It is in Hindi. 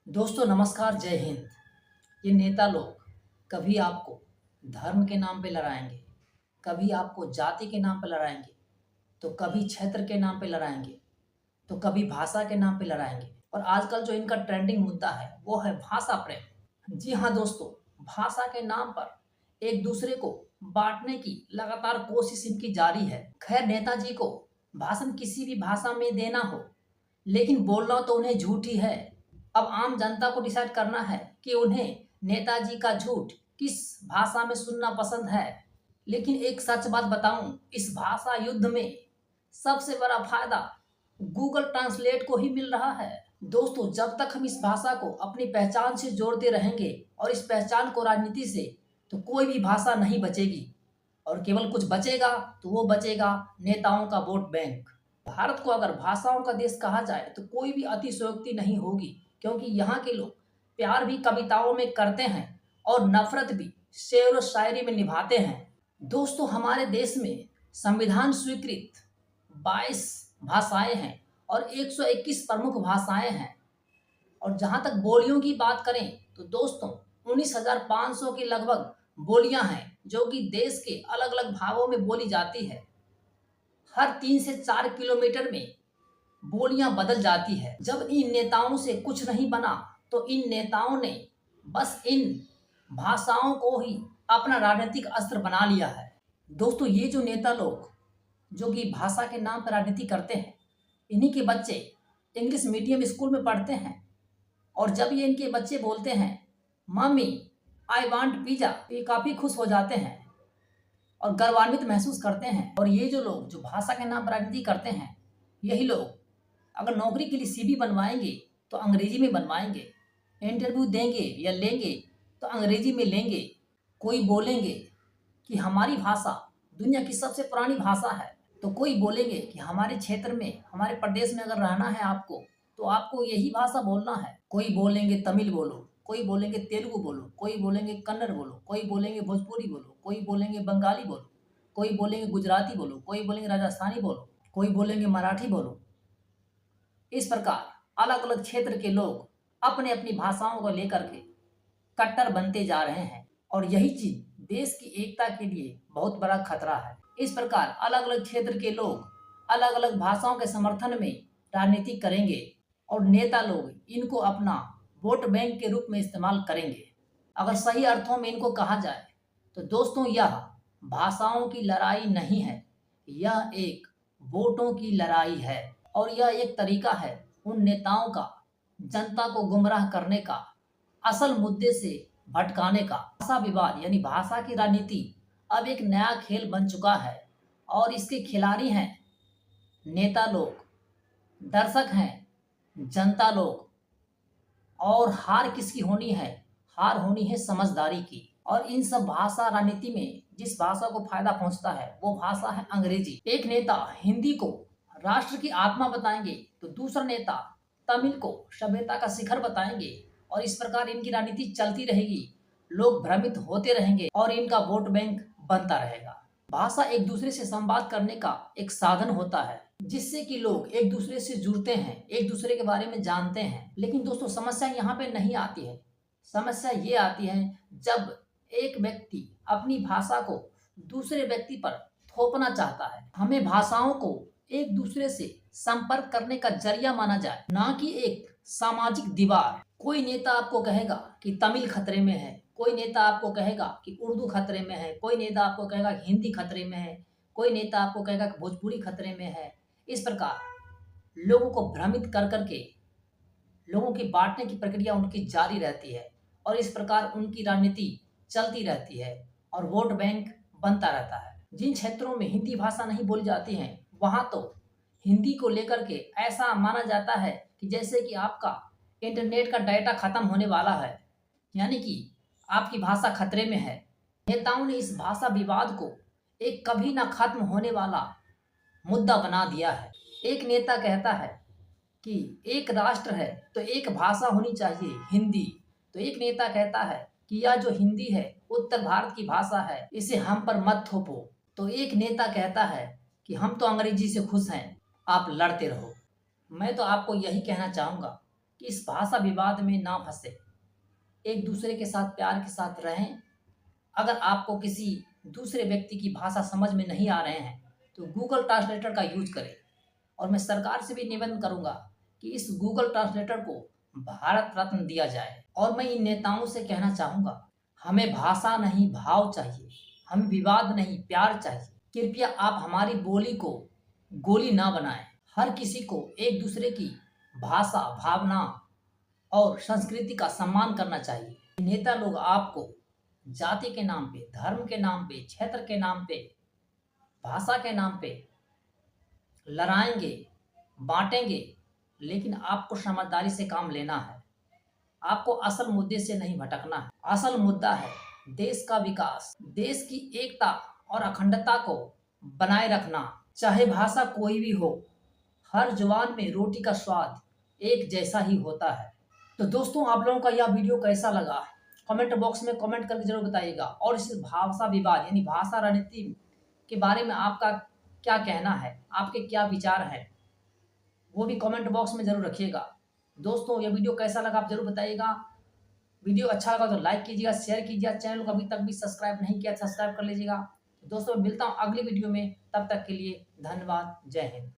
दोस्तों नमस्कार, जय हिंद। ये नेता लोग कभी आपको धर्म के नाम पे लड़ाएंगे, कभी आपको जाति के नाम पे लड़ाएंगे, तो कभी क्षेत्र के नाम पे लड़ाएंगे, तो कभी भाषा के नाम पे लड़ाएंगे। और आजकल जो इनका ट्रेंडिंग मुद्दा है वो है भाषा प्रेम। जी हाँ दोस्तों, भाषा के नाम पर एक दूसरे को बांटने की लगातार कोशिश इनकी जारी है। खैर, नेताजी को भाषण किसी भी भाषा में देना हो, लेकिन बोलना तो उन्हें झूठ ही है। अब आम जनता को डिसाइड करना है कि उन्हें नेताजी का झूठ किस भाषा में सुनना पसंद है। लेकिन एक सच बात बताऊं, इस भाषा युद्ध में सबसे बड़ा फायदा गूगल ट्रांसलेट को ही मिल रहा है। दोस्तों, जब तक हम इस भाषा को अपनी पहचान से जोड़ते रहेंगे और इस पहचान को राजनीति से, तो कोई भी भाषा नहीं बचेगी। और केवल कुछ बचेगा तो वो बचेगा नेताओं का वोट बैंक। भारत को अगर भाषाओं का देश कहा जाए तो कोई भी अतिशयोक्ति नहीं होगी, क्योंकि यहाँ के लोग प्यार भी कविताओं में करते हैं और नफरत भी शेर व शायरी में निभाते हैं। दोस्तों, हमारे देश में संविधान स्वीकृत 22 भाषाएं हैं और 121 प्रमुख भाषाएं हैं। और जहाँ तक बोलियों की बात करें तो दोस्तों 19,500 की लगभग बोलियां हैं, जो कि देश के अलग अलग भागों में बोली जाती है। हर 3 से 4 किलोमीटर में बोलियां बदल जाती है। जब इन नेताओं से कुछ नहीं बना तो इन नेताओं ने बस इन भाषाओं को ही अपना राजनीतिक अस्त्र बना लिया है। दोस्तों, ये जो नेता लोग जो कि भाषा के नाम पर राजनीति करते हैं, इन्हीं के बच्चे इंग्लिश मीडियम स्कूल में पढ़ते हैं। और जब ये इनके बच्चे बोलते हैं मम्मी आई वांट पिज़्ज़ा, तो ये काफ़ी खुश हो जाते हैं और गर्वान्वित महसूस करते हैं। और ये जो लोग जो भाषा के नाम पर राजनीति करते हैं, यही लोग अगर नौकरी के लिए सीवी बनवाएंगे तो अंग्रेजी में बनवाएंगे, इंटरव्यू देंगे या लेंगे तो अंग्रेजी में लेंगे। कोई बोलेंगे कि हमारी भाषा दुनिया की सबसे पुरानी भाषा है, तो कोई बोलेंगे कि हमारे क्षेत्र में, हमारे प्रदेश में अगर रहना है आपको, तो आपको यही भाषा बोलना है। कोई बोलेंगे तमिल बोलो, कोई बोलेंगे तेलुगु बोलो, कोई बोलेंगे कन्नड़ बोलो, कोई बोलेंगे भोजपुरी बोलो, कोई बोलेंगे बंगाली बोलो, कोई बोलेंगे गुजराती बोलो, कोई बोलेंगे राजस्थानी बोलो, कोई बोलेंगे मराठी बोलो। इस प्रकार अलग अलग क्षेत्र के लोग अपने अपनी भाषाओं को लेकर के कट्टर बनते जा रहे हैं, और यही चीज देश की एकता के लिए बहुत बड़ा खतरा है। इस प्रकार अलग अलग क्षेत्र के लोग अलग अलग भाषाओं के समर्थन में राजनीति करेंगे और नेता लोग इनको अपना वोट बैंक के रूप में इस्तेमाल करेंगे। अगर सही अर्थों में इनको कहा जाए तो दोस्तों, यह भाषाओं की लड़ाई नहीं है, यह एक वोटों की लड़ाई है। और यह एक तरीका है उन नेताओं का जनता को गुमराह करने का, असल मुद्दे से भटकाने का। भाषा विवाद यानी भाषा की राजनीति अब एक नया खेल बन चुका है, और इसके खिलाड़ी हैं नेता लोग, दर्शक हैं जनता लोग। और हार किसकी होनी है? हार होनी है समझदारी की। और इन सब भाषा राजनीति में जिस भाषा को फायदा पहुंचता है वो भाषा है अंग्रेजी। एक नेता हिंदी को राष्ट्र की आत्मा बताएंगे तो दूसरा नेता तमिल को सभ्यता का शिखर बताएंगे, और इस प्रकार इनकी राजनीति चलती रहेगी। लोग भ्रमित होते रहेंगे और इनका वोट बैंक बनता रहेगा। भाषा एक दूसरे से संवाद करने का एक साधन होता है, जिससे कि लोग एक दूसरे से जुड़ते हैं, एक दूसरे के बारे में जानते हैं। लेकिन दोस्तों, समस्या यहाँ पे नहीं आती है। समस्या ये आती है जब एक व्यक्ति अपनी भाषा को दूसरे व्यक्ति पर थोपना चाहता है। हमें भाषाओं को एक दूसरे से संपर्क करने का जरिया माना जाए, ना कि एक सामाजिक दीवार। कोई नेता आपको कहेगा कि तमिल खतरे में है, कोई नेता आपको कहेगा कि उर्दू खतरे में है, कोई नेता आपको कहेगा कि हिंदी खतरे में है, कोई नेता आपको कहेगा कि भोजपुरी खतरे में है। इस प्रकार लोगों को भ्रमित कर करके लोगों की बांटने की प्रक्रिया उनकी जारी रहती है, और इस प्रकार उनकी राजनीति चलती रहती है और वोट बैंक बनता रहता है। जिन क्षेत्रों में हिंदी भाषा नहीं बोली जाती है, वहाँ तो हिंदी को लेकर के ऐसा माना जाता है कि जैसे कि आपका इंटरनेट का डाटा खत्म होने वाला है, यानी कि आपकी भाषा खतरे में है। नेताओं ने इस भाषा विवाद को एक कभी ना खत्म होने वाला मुद्दा बना दिया है। एक नेता कहता है कि एक राष्ट्र है तो एक भाषा होनी चाहिए, हिंदी। तो एक नेता कहता है कि यह जो हिंदी है उत्तर भारत की भाषा है, इसे हम पर मत थोपो। तो एक नेता कहता है कि हम तो अंग्रेजी से खुश हैं, आप लड़ते रहो। मैं तो आपको यही कहना चाहूँगा कि इस भाषा विवाद में ना फंसे, एक दूसरे के साथ प्यार के साथ रहें। अगर आपको किसी दूसरे व्यक्ति की भाषा समझ में नहीं आ रहे हैं तो गूगल ट्रांसलेटर का यूज करें। और मैं सरकार से भी निवेदन करूंगा कि इस गूगल ट्रांसलेटर को भारत रत्न दिया जाए। और मैं इन नेताओं से कहना चाहूँगा, हमें भाषा नहीं भाव चाहिए, हमें विवाद नहीं प्यार चाहिए। कृपया आप हमारी बोली को गोली ना बनाएं। हर किसी को एक दूसरे की भाषा, भावना और संस्कृति का सम्मान करना चाहिए। नेता लोग आपको जाति के नाम पे, धर्म के नाम पे, क्षेत्र के नाम पे, भाषा के नाम पे लड़ाएंगे, बांटेंगे, लेकिन आपको समझदारी से काम लेना है। आपको असल मुद्दे से नहीं भटकना है। असल मुद्दा है देश का विकास, देश की एकता और अखंडता को बनाए रखना। चाहे भाषा कोई भी हो, हर जुबान में रोटी का स्वाद एक जैसा ही होता है। तो दोस्तों, आप लोगों का यह वीडियो कैसा लगा, कमेंट बॉक्स में कमेंट करके जरूर बताइएगा। और इस भाषा विवाद यानी भाषा रणनीति के बारे में आपका क्या कहना है, आपके क्या विचार हैं, वो भी कमेंट बॉक्स में जरूर रखिएगा। दोस्तों, यह वीडियो कैसा लगा आप जरूर बताइएगा। वीडियो अच्छा लगा तो लाइक कीजिएगा, शेयर कीजिएगा। चैनल को अभी तक भी सब्सक्राइब नहीं किया, सब्सक्राइब कर लीजिएगा। दोस्तों, मिलता हूँ अगली वीडियो में, तब तक के लिए धन्यवाद। जय हिंद।